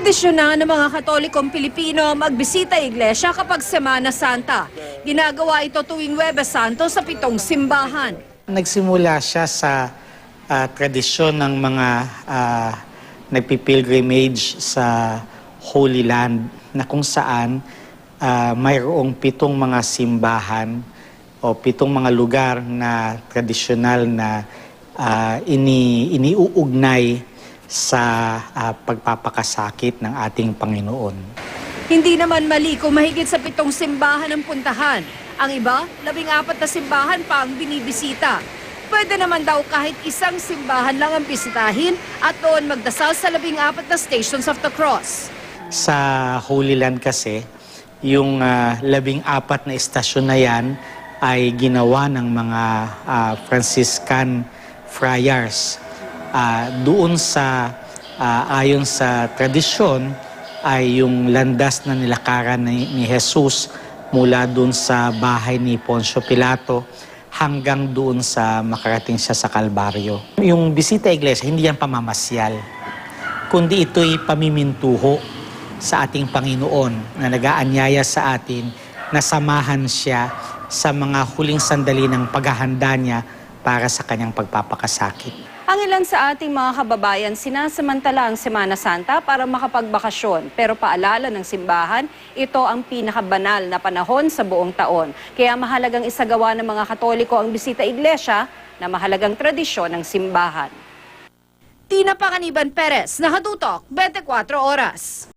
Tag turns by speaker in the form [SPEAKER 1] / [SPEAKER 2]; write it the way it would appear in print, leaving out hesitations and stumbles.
[SPEAKER 1] Tradisyon na ng mga Katolikong Pilipino magbisita iglesia kapag Semana Santa. Ginagawa ito tuwing Huwebes Santo sa 7 simbahan.
[SPEAKER 2] Nagsimula siya sa tradisyon ng mga nagpipilgrimage sa Holy Land na kung saan mayroong 7 mga simbahan o 7 mga lugar na tradisyonal na iniuugnay sa pagpapakasakit ng ating Panginoon.
[SPEAKER 1] Hindi naman mali kung mahigit sa 7 simbahan ang puntahan. Ang iba, 14 na simbahan pa ang binibisita. Pwede naman daw kahit isang simbahan lang ang bisitahin at doon magdasal sa 14 na Stations of the Cross.
[SPEAKER 2] Sa Holy Land kasi, yung 14 na istasyon na yan ay ginawa ng mga Franciscan friars. Doon sa ayon sa tradisyon ay yung landas na nilakaran ni Jesus mula doon sa bahay ni Poncio Pilato hanggang doon sa makarating siya sa Kalbaryo. Yung bisita iglesia, hindi yan pamamasyal, kundi ito'y pamimintuho sa ating Panginoon na nag-aanyaya sa atin na samahan siya sa mga huling sandali ng paghahanda niya para sa kanyang pagpapakasakit.
[SPEAKER 1] Ang ilan sa ating mga kababayan sinasamantala ang Semana Santa para makapagbakasyon. Pero paalala ng simbahan, ito ang pinakabanal na panahon sa buong taon. Kaya mahalagang isagawa ng mga Katoliko ang bisita iglesia na mahalagang tradisyon ng simbahan. Tina Pangganiban Perez, Nakatutok, 24 Oras.